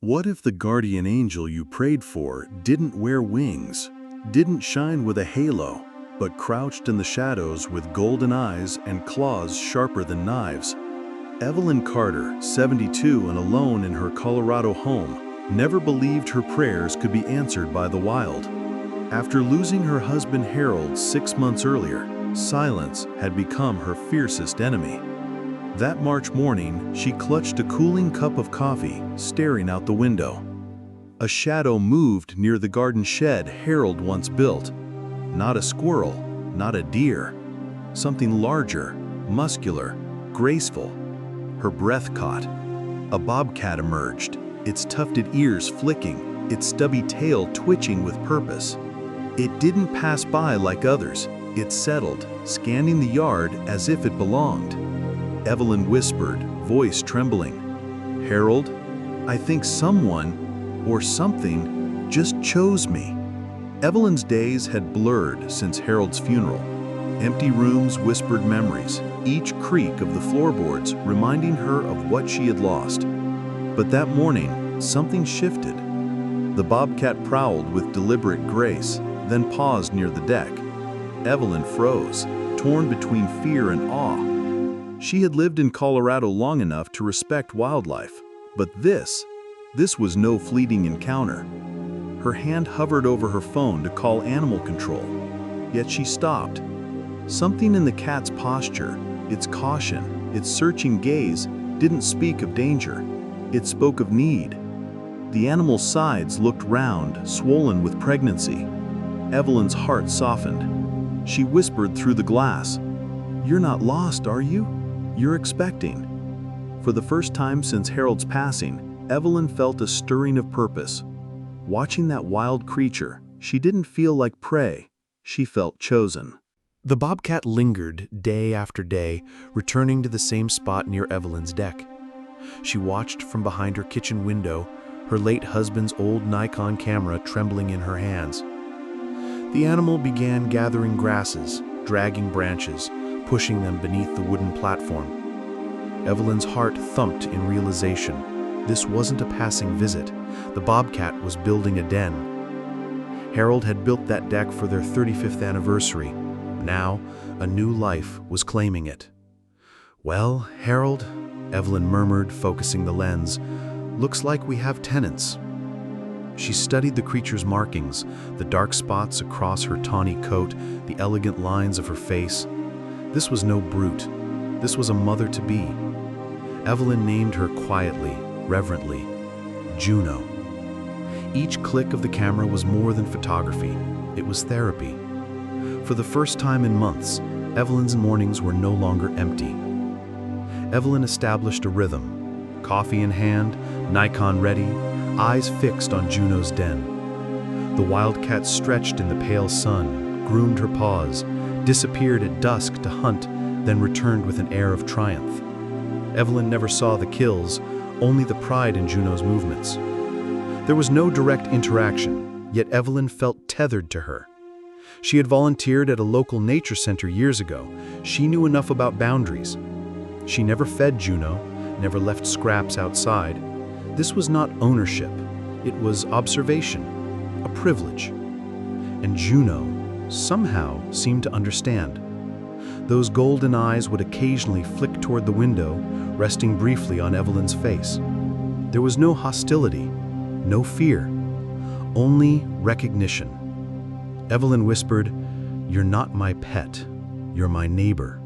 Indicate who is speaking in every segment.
Speaker 1: What if the guardian angel you prayed for didn't wear wings, didn't shine with a halo, but crouched in the shadows with golden eyes and claws sharper than knives? Evelyn Carter, 72 and alone in her Colorado home, never believed her prayers could be answered by the wild. After losing her husband Harold 6 months earlier, silence had become her fiercest enemy. That March morning, she clutched a cooling cup of coffee, staring out the window. A shadow moved near the garden shed Harold once built. Not a squirrel, not a deer. Something larger, muscular, graceful. Her breath caught. A bobcat emerged, its tufted ears flicking, its stubby tail twitching with purpose. It didn't pass by like others. It settled, scanning the yard as if it belonged. Evelyn whispered, voice trembling, "Harold, I think someone, or something, just chose me." Evelyn's days had blurred since Harold's funeral. Empty rooms whispered memories, each creak of the floorboards reminding her of what she had lost. But that morning, something shifted. The bobcat prowled with deliberate grace, then paused near the deck. Evelyn froze, torn between fear and awe. She had lived in Colorado long enough to respect wildlife, but this was no fleeting encounter. Her hand hovered over her phone to call animal control, yet she stopped. Something in the cat's posture, its caution, its searching gaze, didn't speak of danger. It spoke of need. The animal's sides looked round, swollen with pregnancy. Evelyn's heart softened. She whispered through the glass, "You're not lost, are you? You're expecting." For the first time since Harold's passing, Evelyn felt a stirring of purpose. Watching that wild creature, she didn't feel like prey. She felt chosen.
Speaker 2: The bobcat lingered day after day, returning to the same spot near Evelyn's deck. She watched from behind her kitchen window, her late husband's old Nikon camera trembling in her hands. The animal began gathering grasses, dragging branches, pushing them beneath the wooden platform. Evelyn's heart thumped in realization. This wasn't a passing visit. The bobcat was building a den. Harold had built that deck for their 35th anniversary. Now, a new life was claiming it. "Well, Harold," Evelyn murmured, focusing the lens, "looks like we have tenants." She studied the creature's markings, the dark spots across her tawny coat, the elegant lines of her face. This was no brute. This was a mother-to-be. Evelyn named her quietly, reverently, Juno. Each click of the camera was more than photography. It was therapy. For the first time in months, Evelyn's mornings were no longer empty. Evelyn established a rhythm. Coffee in hand, Nikon ready, eyes fixed on Juno's den. The wildcat stretched in the pale sun, groomed her paws, disappeared at dusk to hunt, then returned with an air of triumph. Evelyn never saw the kills, only the pride in Juno's movements. There was no direct interaction, yet Evelyn felt tethered to her. She had volunteered at a local nature center years ago. She knew enough about boundaries. She never fed Juno, never left scraps outside. This was not ownership. It was observation, a privilege. And Juno somehow seemed to understand. Those golden eyes would occasionally flick toward the window, resting briefly on Evelyn's face. There was no hostility, no fear, only recognition. Evelyn whispered, "You're not my pet, you're my neighbor."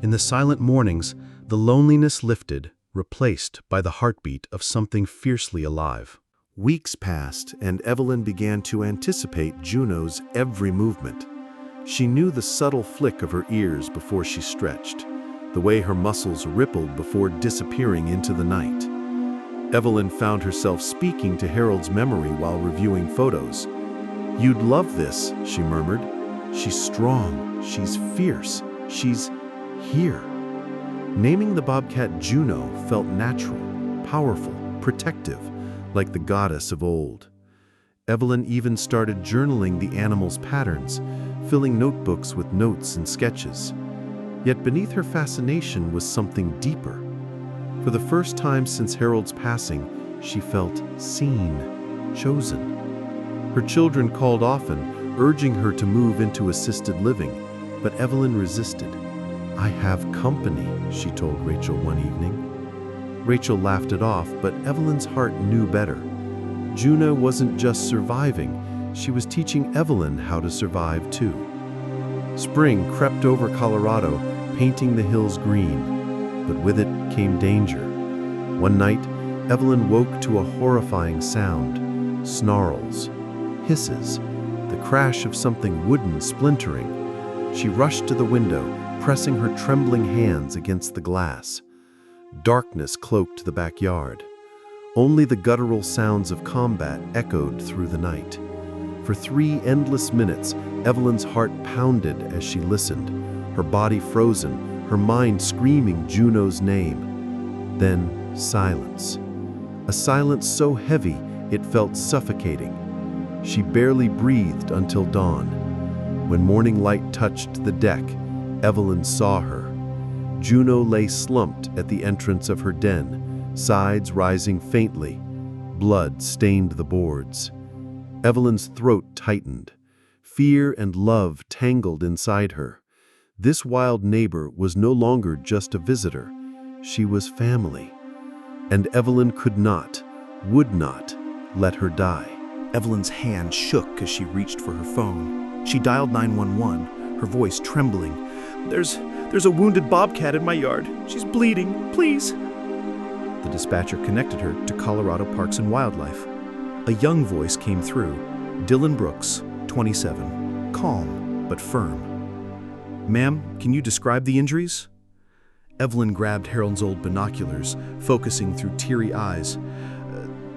Speaker 2: In the silent mornings, the loneliness lifted, replaced by the heartbeat of something fiercely alive. Weeks passed, and Evelyn began to anticipate Juno's every movement. She knew the subtle flick of her ears before she stretched, the way her muscles rippled before disappearing into the night. Evelyn found herself speaking to Harold's memory while reviewing photos. "You'd love this," she murmured. "She's strong, she's fierce, she's here." Naming the bobcat Juno felt natural, powerful, protective, like the goddess of old. Evelyn even started journaling the animal's patterns, filling notebooks with notes and sketches. Yet beneath her fascination was something deeper. For the first time since Harold's passing, She felt seen, chosen. Her children called often, urging her to move into assisted living, but Evelyn resisted. "I have company," she told Rachel one evening. Rachel laughed it off, but Evelyn's heart knew better. Juno wasn't just surviving, she was teaching Evelyn how to survive too. Spring crept over Colorado, painting the hills green, but with it came danger. One night, Evelyn woke to a horrifying sound: snarls, hisses, the crash of something wooden splintering. She rushed to the window, pressing her trembling hands against the glass. Darkness cloaked the backyard. Only the guttural sounds of combat echoed through the night. For 3 endless minutes, Evelyn's heart pounded as she listened, her body frozen, her mind screaming Juno's name. Then silence. A silence so heavy it felt suffocating. She barely breathed until dawn. When morning light touched the deck, Evelyn saw her. Juno lay slumped at the entrance of her den, sides rising faintly. Blood stained the boards. Evelyn's throat tightened. Fear and love tangled inside her. This wild neighbor was no longer just a visitor. She was family. And Evelyn could not, would not, let her die.
Speaker 3: Evelyn's hand shook as she reached for her phone. She dialed 911, her voice trembling. There's a wounded bobcat in my yard. She's bleeding. Please." The dispatcher connected her to Colorado Parks and Wildlife. A young voice came through. Dylan Brooks, 27, calm but firm. "Ma'am, can you describe the injuries?" Evelyn grabbed Harold's old binoculars, focusing through teary eyes.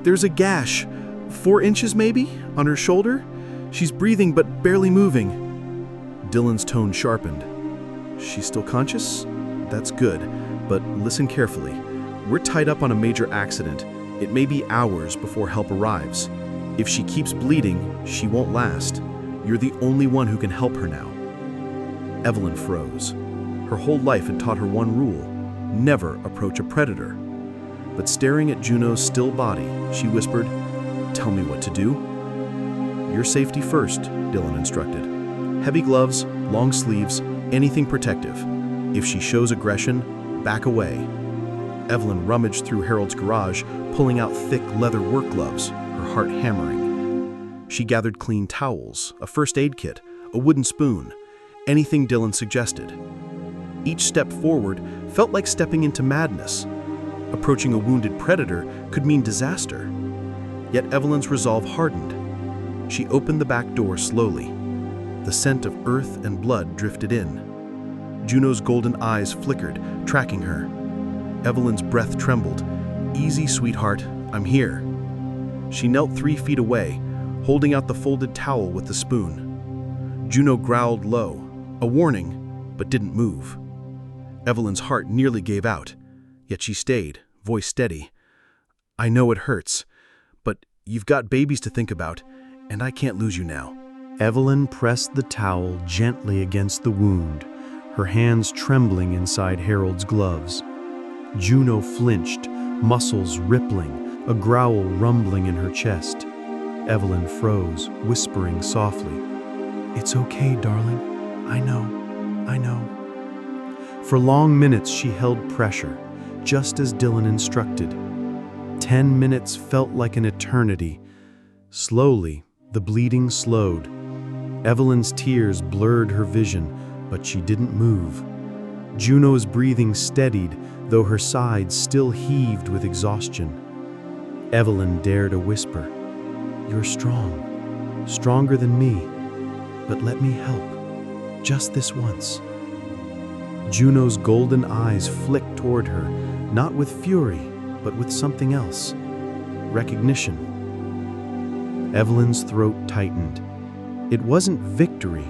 Speaker 3: "There's a gash, 4 inches maybe, on her shoulder. She's breathing but barely moving." Dylan's tone sharpened. "She's still conscious? That's good, but listen carefully. We're tied up on a major accident. It may be hours before help arrives. If she keeps bleeding, she won't last. You're the only one who can help her now." Evelyn froze. Her whole life had taught her one rule: never approach a predator. But staring at Juno's still body, she whispered, "Tell me what to do." "Your safety first," Dylan instructed. "Heavy gloves, long sleeves, anything protective. If she shows aggression, back away." Evelyn rummaged through Harold's garage, pulling out thick leather work gloves, her heart hammering. She gathered clean towels, a first aid kit, a wooden spoon, anything Dylan suggested. Each step forward felt like stepping into madness. Approaching a wounded predator could mean disaster. Yet Evelyn's resolve hardened. She opened the back door slowly. The scent of earth and blood drifted in. Juno's golden eyes flickered, tracking her. Evelyn's breath trembled. "Easy, sweetheart, I'm here." She knelt 3 feet away, holding out the folded towel with the spoon. Juno growled low, a warning, but didn't move. Evelyn's heart nearly gave out, yet she stayed, voice steady. "I know it hurts, but you've got babies to think about, and I can't lose you now."
Speaker 2: Evelyn pressed the towel gently against the wound, her hands trembling inside Harold's gloves. Juno flinched, muscles rippling, a growl rumbling in her chest. Evelyn froze, whispering softly, "It's okay, darling. I know. For long minutes she held pressure, just as Dylan instructed. 10 minutes felt like an eternity. Slowly, the bleeding slowed. Evelyn's tears blurred her vision, but she didn't move. Juno's breathing steadied, though her sides still heaved with exhaustion. Evelyn dared a whisper. "You're strong, stronger than me, but let me help, just this once." Juno's golden eyes flicked toward her, not with fury, but with something else. Recognition. Evelyn's throat tightened. It wasn't victory.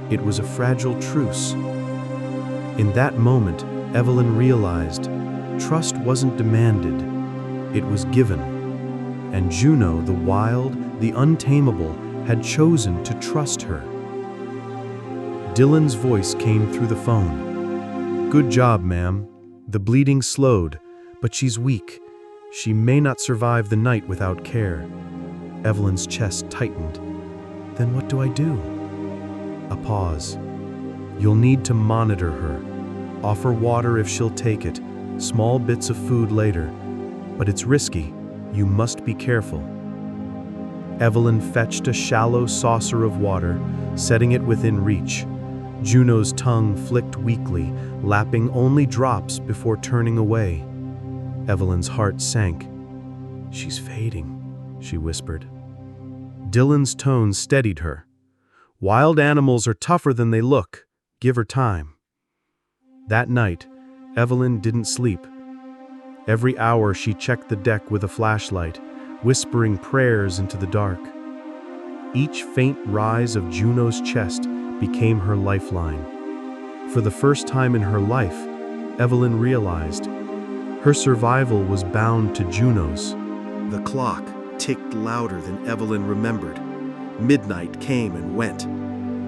Speaker 2: It was a fragile truce. In that moment, Evelyn realized trust wasn't demanded, it was given. And Juno, the wild, the untamable, had chosen to trust her. Dylan's voice came through the phone. "Good job, ma'am. The bleeding slowed, but she's weak. She may not survive the night without care. Evelyn's chest tightened. Then what do I do? A pause. You'll need to monitor her. Offer water if she'll take it, small bits of food later. But it's risky. You must be careful. Evelyn fetched a shallow saucer of water, setting it within reach. Juno's tongue flicked weakly, lapping only drops before turning away. Evelyn's heart sank. She's fading, she whispered. Dylan's tone steadied her. Wild animals are tougher than they look. Give her time. That night, Evelyn didn't sleep. Every hour she checked the deck with a flashlight, whispering prayers into the dark. Each faint rise of Juno's chest became her lifeline. For the first time in her life, Evelyn realized her survival was bound to Juno's.
Speaker 3: The clock ticked louder than Evelyn remembered. Midnight came and went.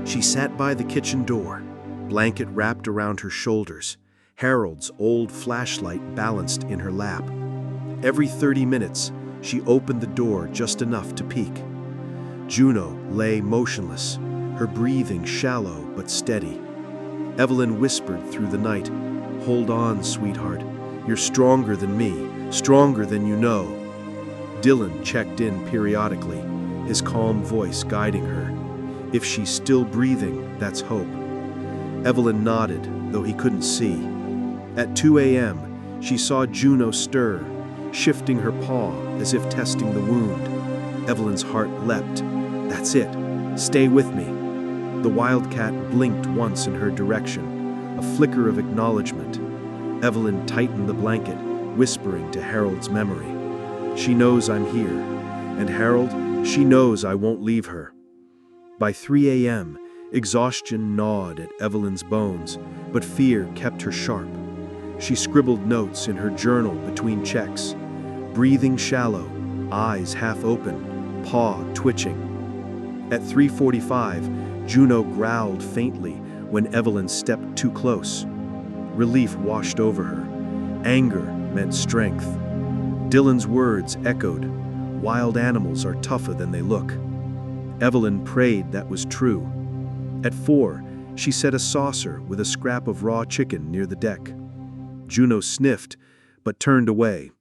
Speaker 3: She sat by the kitchen door, blanket wrapped around her shoulders, Harold's old flashlight balanced in her lap. Every 30 minutes, she opened the door just enough to peek. Juno lay motionless, her breathing shallow but steady. Evelyn whispered through the night, "Hold on, sweetheart. You're stronger than me, stronger than you know." Dylan checked in periodically, his calm voice guiding her. If she's still breathing, that's hope. Evelyn nodded, though he couldn't see. At 2 a.m., she saw Juno stir, shifting her paw as if testing the wound. Evelyn's heart leapt. That's it. Stay with me. The wildcat blinked once in her direction, a flicker of acknowledgement. Evelyn tightened the blanket, whispering to Harold's memory. She knows I'm here, and Harold, she knows I won't leave her. By 3 a.m., exhaustion gnawed at Evelyn's bones, but fear kept her sharp. She scribbled notes in her journal between checks, breathing shallow, eyes half open, paw twitching. At 3:45, Juno growled faintly when Evelyn stepped too close. Relief washed over her. Anger meant strength. Dylan's words echoed, "Wild animals are tougher than they look." Evelyn prayed that was true. At 4, she set a saucer with a scrap of raw chicken near the deck. Juno sniffed, but turned away.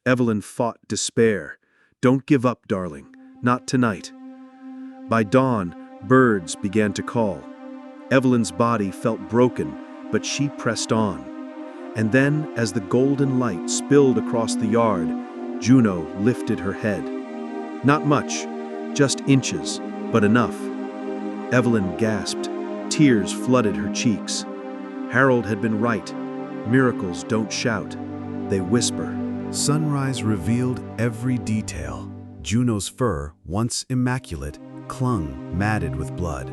Speaker 3: Evelyn fought despair. "Don't give up, darling. Not tonight." By dawn, birds began to call. Evelyn's body felt broken, but she pressed on. And then, as the golden light spilled across the yard, Juno lifted her head. Not much, just inches, but enough. Evelyn gasped. Tears flooded her cheeks. Harold had been right. Miracles don't shout, they whisper.
Speaker 1: Sunrise revealed every detail. Juno's fur, once immaculate, clung matted with blood.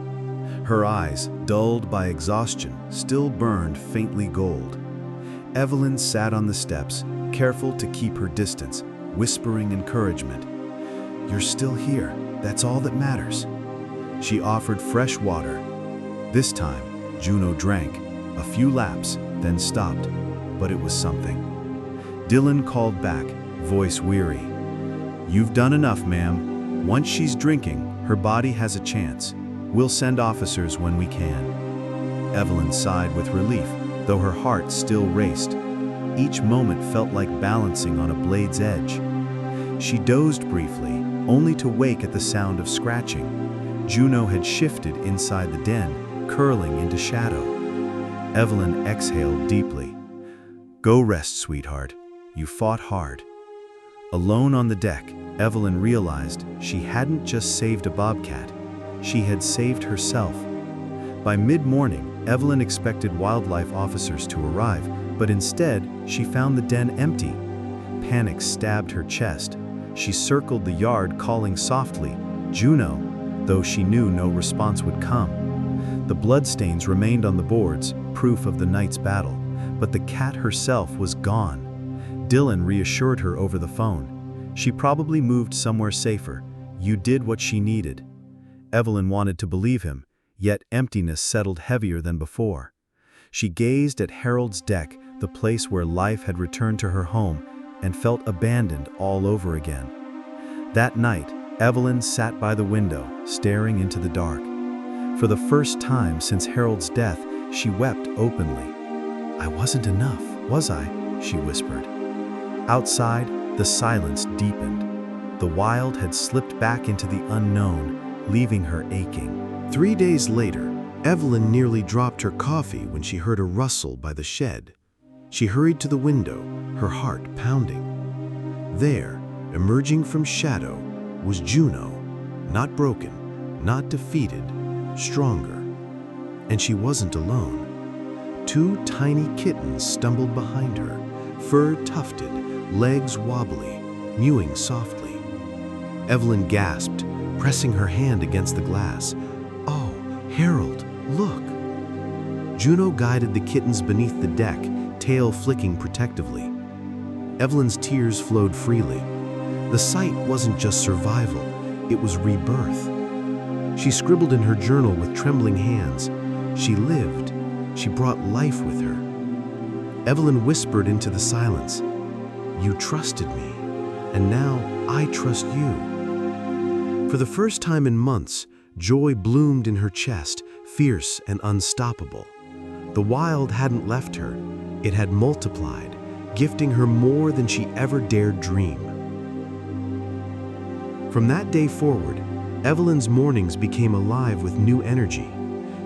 Speaker 1: Her eyes, dulled by exhaustion, still burned faintly gold. Evelyn sat on the steps, careful to keep her distance, whispering encouragement. "You're still here. That's all that matters." She offered fresh water. This time, Juno drank, a few laps, then stopped, but it was something. Dylan called back, voice weary. "You've done enough, ma'am. Once she's drinking, her body has a chance. We'll send officers when we can." Evelyn sighed with relief, though her heart still raced. Each moment felt like balancing on a blade's edge. She dozed briefly, only to wake at the sound of scratching. Juno had shifted inside the den, curling into shadow. Evelyn exhaled deeply. "Go rest, sweetheart. You fought hard." Alone on the deck, Evelyn realized she hadn't just saved a bobcat, she had saved herself. By mid-morning, Evelyn expected wildlife officers to arrive, but instead, she found the den empty. Panic stabbed her chest. She circled the yard, calling softly, "Juno," though she knew no response would come. The bloodstains remained on the boards, proof of the night's battle, but the cat herself was gone. Dylan reassured her over the phone. She probably moved somewhere safer. You did what she needed. Evelyn wanted to believe him, yet emptiness settled heavier than before. She gazed at Harold's deck, the place where life had returned to her home,
Speaker 3: and felt abandoned all over again. That night, Evelyn sat by the window, staring into the dark. For the first time since Harold's death, she wept openly. "I wasn't enough, was I?" she whispered. Outside, the silence deepened. The wild had slipped back into the unknown, leaving her aching.
Speaker 2: 3 days later, Evelyn nearly dropped her coffee when she heard a rustle by the shed. She hurried to the window, her heart pounding. There, emerging from shadow, was Juno, not broken, not defeated, stronger. And she wasn't alone. 2 tiny kittens stumbled behind her, fur tufted, legs wobbly, mewing softly. Evelyn gasped, pressing her hand against the glass. "Oh, Harold, look!" Juno guided the kittens beneath the deck, tail flicking protectively. Evelyn's tears flowed freely. The sight wasn't just survival, it was rebirth. She scribbled in her journal with trembling hands. She lived. She brought life with her. Evelyn whispered into the silence, "You trusted me, and now I trust you." For the first time in months, joy bloomed in her chest, fierce and unstoppable. The wild hadn't left her. It had multiplied, gifting her more than she ever dared dream. From that day forward, Evelyn's mornings became alive with new energy.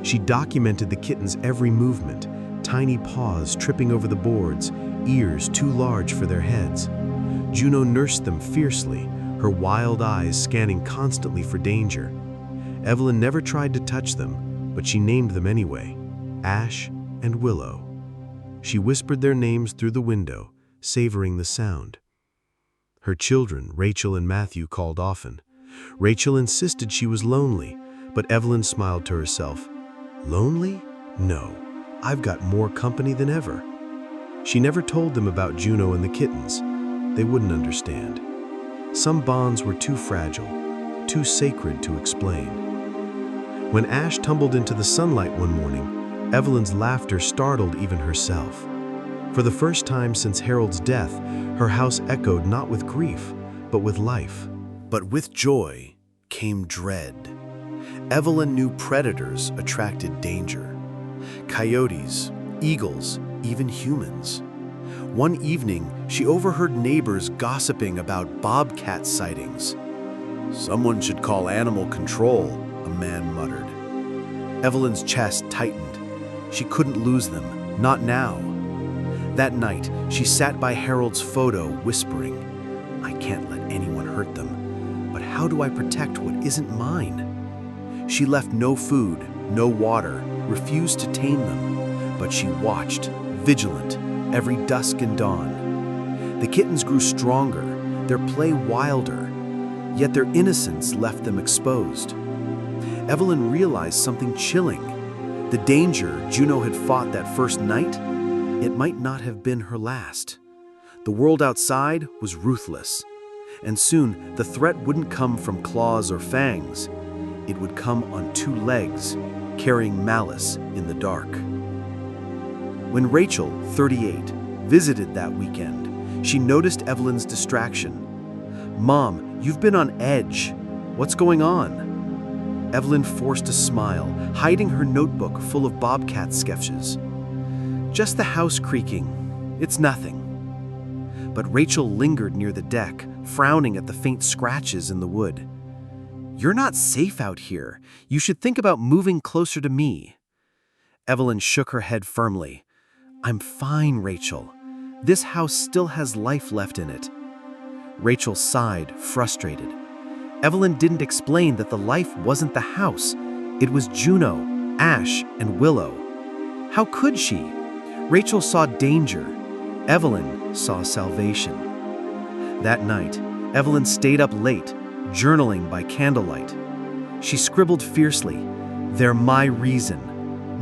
Speaker 2: She documented the kittens' every movement, tiny paws tripping over the boards, ears too large for their heads. Juno nursed them fiercely, her wild eyes scanning constantly for danger. Evelyn never tried to touch them, but she named them anyway, Ash and Willow. She whispered their names through the window, savoring the sound. Her children, Rachel and Matthew, called often. Rachel insisted she was lonely, but Evelyn smiled to herself. Lonely? No, I've got more company than ever. She never told them about Juno and the kittens. They wouldn't understand. Some bonds were too fragile, too sacred to explain. When Ash tumbled into the sunlight one morning, Evelyn's laughter startled even herself. For the first time since Harold's death, her house echoed not with grief, but with life. But with joy came dread. Evelyn knew predators attracted danger. Coyotes, eagles, even humans. One evening, she overheard neighbors gossiping about bobcat sightings. "Someone should call animal control," a man muttered. Evelyn's chest tightened. She couldn't lose them, not now. That night, she sat by Harold's photo, whispering, "I can't let anyone hurt them, but how do I protect what isn't mine?" She left no food, no water, refused to tame them, but she watched, vigilant, every dusk and dawn. The kittens grew stronger, their play wilder, yet their innocence left them exposed. Evelyn realized something chilling. The danger Juno had fought that first night, it might not have been her last. The world outside was ruthless, and soon the threat wouldn't come from claws or fangs. It would come on 2 legs, carrying malice in the dark. When Rachel, 38, visited that weekend, she noticed Evelyn's distraction. "Mom, you've been on edge. What's going on?" Evelyn forced a smile, hiding her notebook full of bobcat sketches. "Just the house creaking. It's nothing." But Rachel lingered near the deck, frowning at the faint scratches in the wood. "You're not safe out here. You should think about moving closer to me." Evelyn shook her head firmly. "I'm fine, Rachel. This house still has life left in it." Rachel sighed, frustrated. Evelyn didn't explain that the life wasn't the house. It was Juno, Ash, and Willow. How could she? Rachel saw danger. Evelyn saw salvation. That night, Evelyn stayed up late, journaling by candlelight. She scribbled fiercely, "They're my reason.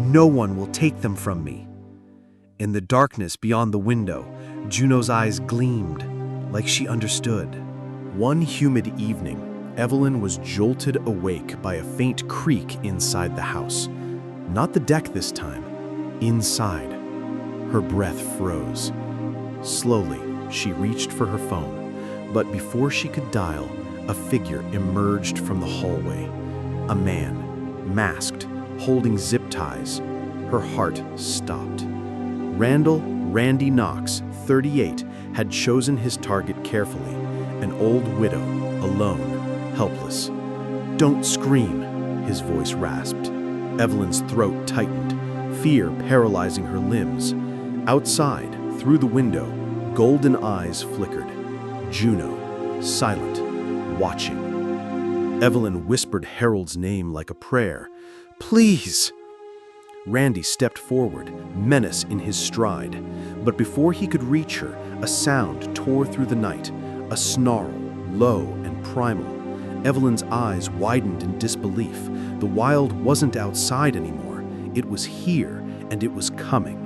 Speaker 2: No one will take them from me." In the darkness beyond the window, Juno's eyes gleamed, like she understood. One humid evening, Evelyn was jolted awake by a faint creak inside the house. Not the deck this time, inside. Her breath froze. Slowly, She reached for her phone, but before she could dial, a figure emerged from the hallway. A man, masked, holding zip ties. Her heart stopped. Randy Knox, 38, had chosen his target carefully, an old widow, alone, helpless. "Don't scream," his voice rasped. Evelyn's throat tightened, fear paralyzing her limbs. Outside, through the window, golden eyes flickered. Juno, silent, watching. Evelyn whispered Harold's name like a prayer. "Please!" Randy stepped forward, menace in his stride. But before he could reach her, a sound tore through the night, a snarl, low and primal. Evelyn's eyes widened in disbelief. The wild wasn't outside anymore. It was here, and it was coming.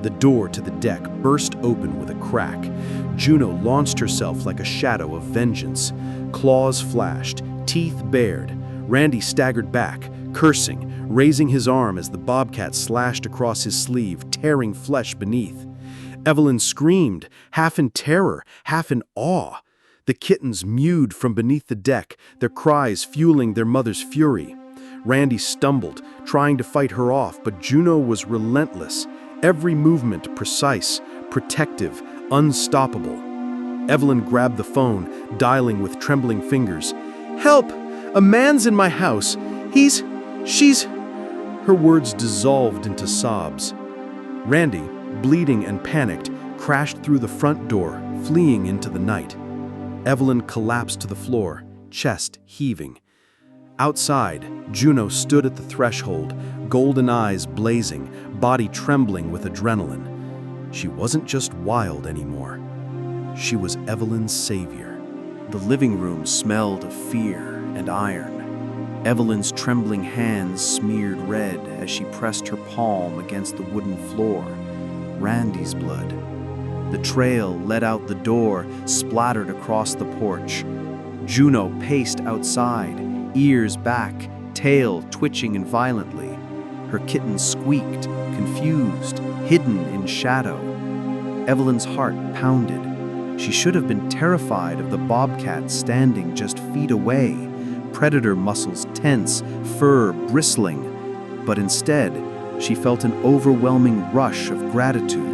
Speaker 2: The door to the deck burst open with a crack. Juno launched herself like a shadow of vengeance. Claws flashed, teeth bared. Randy staggered back, cursing, raising his arm as the bobcat slashed across his sleeve, tearing flesh beneath. Evelyn screamed, half in terror, half in awe. The kittens mewed from beneath the deck, their cries fueling their mother's fury. Randy stumbled, trying to fight her off, but Juno was relentless, every movement precise, protective, unstoppable. Evelyn grabbed the phone, dialing with trembling fingers. "Help! A man's in my house! She's..." Her words dissolved into sobs. Randy, bleeding and panicked, crashed through the front door, fleeing into the night. Evelyn collapsed to the floor, chest heaving. Outside, Juno stood at the threshold, golden eyes blazing, body trembling with adrenaline. She wasn't just wild anymore. She was Evelyn's savior. The living room smelled of fear and iron. Evelyn's trembling hands smeared red as she pressed her palm against the wooden floor. Randy's blood. The trail led out the door, splattered across the porch. Juno paced outside, ears back, tail twitching violently. Her kittens squeaked, confused, hidden in shadow. Evelyn's heart pounded. She should have been terrified of the bobcat standing just feet away, predator muscles tense, fur bristling. But instead, she felt an overwhelming rush of gratitude.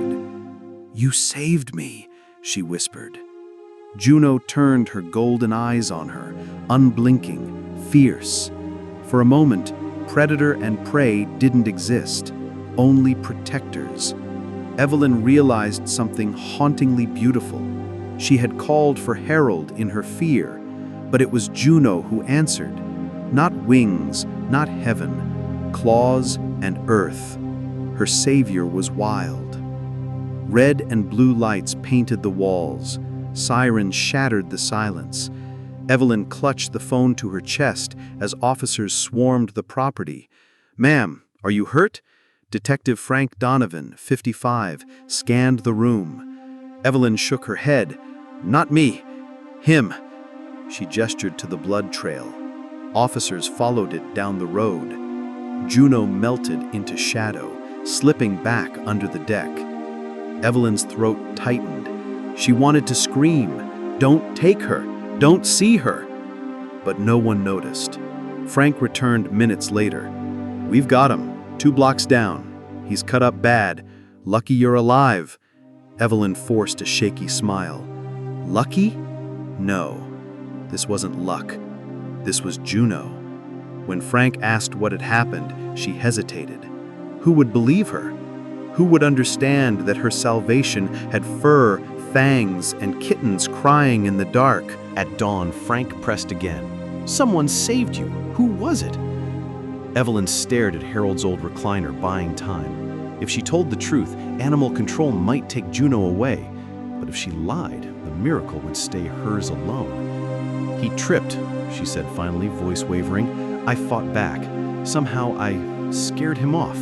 Speaker 2: "You saved me," she whispered. Juno turned her golden eyes on her, unblinking, fierce. For a moment, predator and prey didn't exist, only protectors. Evelyn realized something hauntingly beautiful. She had called for Harold in her fear, but it was Juno who answered. Not wings, not heaven, claws and earth. Her savior was wild. Red and blue lights painted the walls. Sirens shattered the silence. Evelyn clutched the phone to her chest as officers swarmed the property. "Ma'am, are you hurt?" Detective Frank Donovan, 55, scanned the room. Evelyn shook her head. "Not me. Him." She gestured to the blood trail. Officers followed it down the road. Juno melted into shadow, slipping back under the deck. Evelyn's throat tightened. She wanted to scream, "Don't take her! Don't see her!" But no one noticed. Frank returned minutes later. "We've got him, 2 blocks down. He's cut up bad. Lucky you're alive." Evelyn forced a shaky smile. Lucky? No. This wasn't luck. This was Juno. When Frank asked what had happened, she hesitated. Who would believe her? Who would understand that her salvation had fur, fangs, and kittens crying in the dark? At dawn, Frank pressed again. "Someone saved you. Who was it?" Evelyn stared at Harold's old recliner, buying time. If she told the truth, animal control might take Juno away. But if she lied, the miracle would stay hers alone. "He tripped," she said finally, voice wavering. "I fought back. Somehow I scared him off."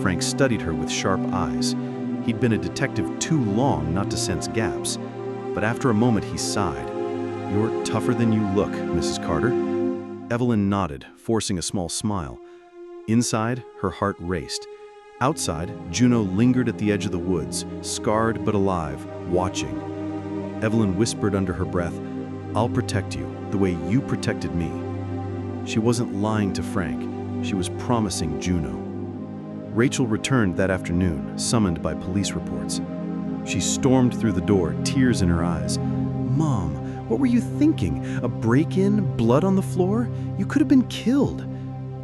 Speaker 2: Frank studied her with sharp eyes. He'd been a detective too long not to sense gaps. But after a moment he sighed. "You're tougher than you look, Mrs. Carter." Evelyn nodded, forcing a small smile. Inside, her heart raced.
Speaker 3: Outside, Juno lingered at the edge of the woods, scarred but alive, watching. Evelyn whispered under her breath, "I'll protect you, the way you protected me." She wasn't lying to Frank, she was promising Juno. Rachel returned that afternoon, summoned by police reports. She stormed through the door, tears in her eyes. "Mom, what were you thinking? A break-in? Blood on the floor? You could have been killed."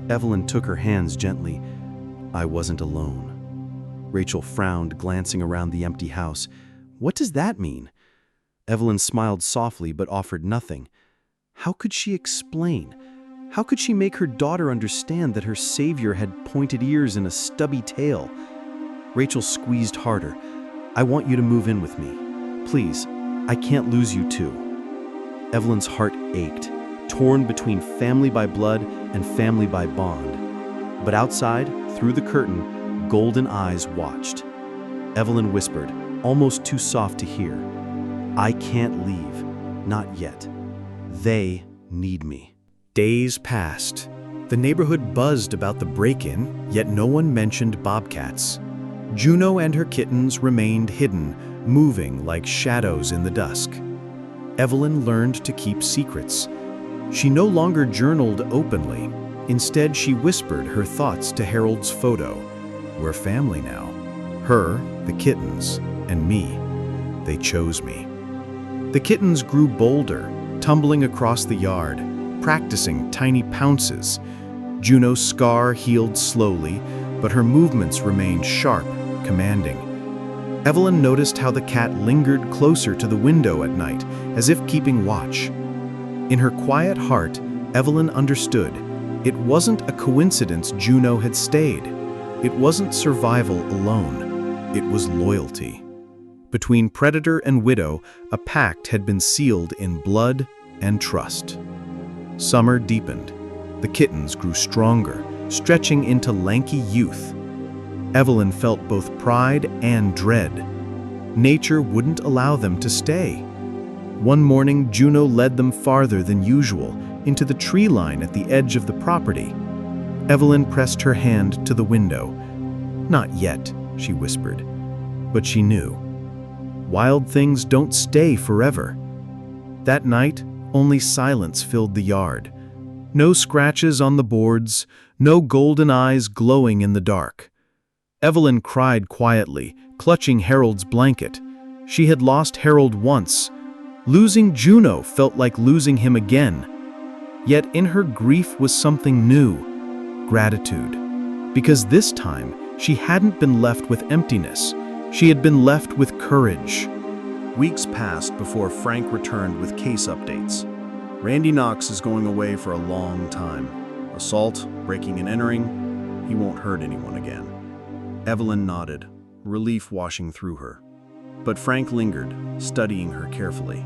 Speaker 3: Evelyn took her hands gently. "I wasn't alone." Rachel frowned, glancing around the empty house. "What does that mean?" Evelyn smiled softly but offered nothing. How could she explain? How could she make her daughter understand that her savior had pointed ears and a stubby tail? Rachel squeezed harder. "I want you to move in with me. Please, I can't lose you too." Evelyn's heart ached, torn between family by blood and family by bond. But outside, through the curtain, golden eyes watched. Evelyn whispered, almost too soft to hear, "I can't leave, not yet. They need me." Days passed. The neighborhood buzzed about the break-in, yet no one mentioned bobcats. Juno and her kittens remained hidden, moving like shadows in the dusk. Evelyn learned to keep secrets. She no longer journaled openly. Instead, she whispered her thoughts to Harold's photo. "We're family now. Her, the kittens, and me. They chose me." The kittens grew bolder, tumbling across the yard, practicing tiny pounces. Juno's scar healed slowly, but her movements remained sharp, commanding. Evelyn noticed how the cat lingered closer to the window at night, as if keeping watch. In her quiet heart, Evelyn understood. It wasn't a coincidence Juno had stayed. It wasn't survival alone. It was loyalty. Between predator and widow, a pact had been sealed in blood and trust. Summer deepened. The kittens grew stronger, stretching into lanky youth. Evelyn felt both pride and dread. Nature wouldn't allow them to stay. One morning, Juno led them farther than usual, into the tree line at the edge of the property. Evelyn pressed her hand to the window. "Not yet," she whispered. But she knew. Wild things don't stay forever. That night, only silence filled the yard. No scratches on the boards, no golden eyes glowing in the dark. Evelyn cried quietly, clutching Harold's blanket. She had lost Harold once. Losing Juno felt like losing him again. Yet in her grief was something new, gratitude. Because this time, she hadn't been left with emptiness. She had been left with courage.
Speaker 1: Weeks passed before Frank returned with case updates. Randy Knox is going away for a long time. Assault, breaking and entering, he won't hurt anyone again. Evelyn nodded, relief washing through her. But Frank lingered, studying her carefully.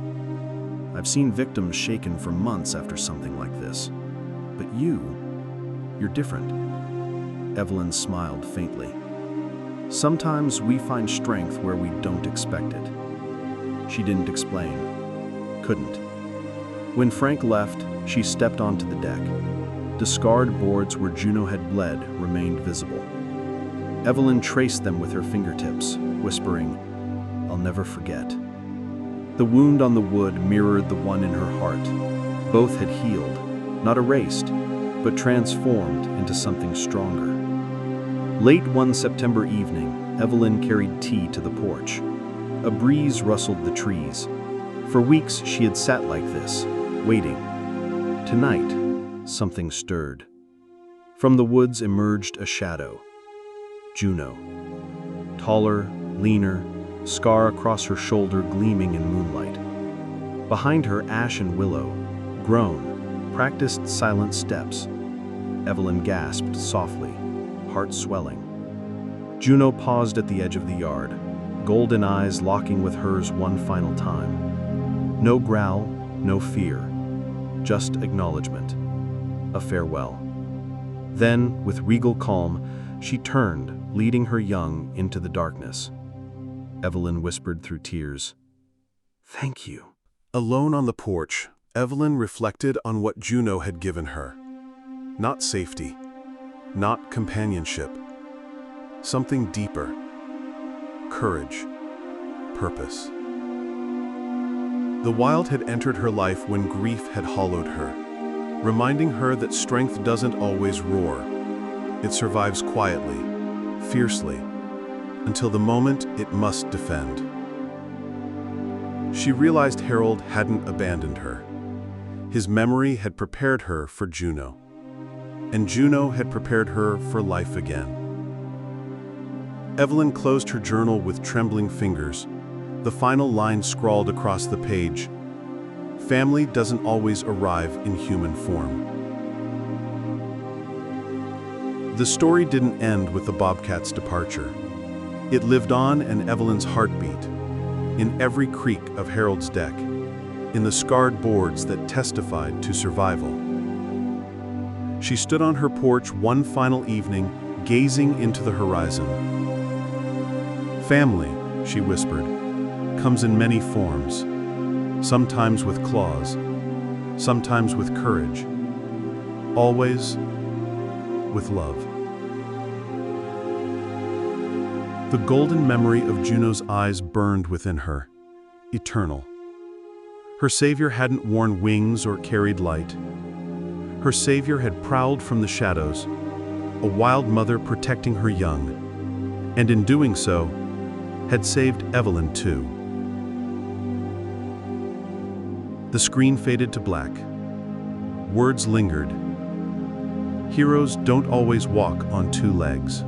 Speaker 1: "I've seen victims shaken for months after something like this. But you're different." Evelyn smiled faintly. "Sometimes we find strength where we don't expect it." She didn't explain. Couldn't. When Frank left, she stepped onto the deck. The scarred boards where Juno had bled remained visible. Evelyn traced them with her fingertips, whispering, "I'll never forget." The wound on the wood mirrored the one in her heart. Both had healed, not erased, but transformed into something stronger. Late one September evening, Evelyn carried tea to the porch. A breeze rustled the trees. For weeks she had sat like this, waiting. Tonight, something stirred. From the woods emerged a shadow. Juno. Taller, leaner, scar across her shoulder gleaming in moonlight. Behind her, ash and willow, grown, practiced silent steps. Evelyn gasped softly, heart swelling. Juno paused at the edge of the yard, golden eyes locking with hers one final time. No growl, no fear, just acknowledgement, a farewell. Then, with regal calm, she turned, leading her young into the darkness. Evelyn whispered through tears, "Thank you."
Speaker 2: Alone on the porch, Evelyn reflected on what Juno had given her. Not safety, not companionship,
Speaker 1: something deeper. Courage, purpose. The wild had entered her life when grief had hollowed her, reminding her that strength doesn't always roar. It survives quietly, fiercely, until the moment it must defend. She realized Harold hadn't abandoned her. His memory had prepared her for Juno, and Juno had prepared her for life again. Evelyn closed her journal with trembling fingers, the final line scrawled across the page. Family doesn't always arrive in human form. The story didn't end with the Bobcat's departure. It lived on in Evelyn's heartbeat, in every creak of Harold's deck, in the scarred boards that testified to survival. She stood on her porch one final evening, gazing into the horizon. Family, she whispered, comes in many forms, sometimes with claws, sometimes with courage, always with love. The golden memory of Juno's eyes burned within her, eternal. Her savior hadn't worn wings or carried light. Her savior had prowled from the shadows, a wild mother protecting her young, and in doing so, had saved Evelyn too. The screen faded to black. Words lingered. Heroes don't always walk on two legs.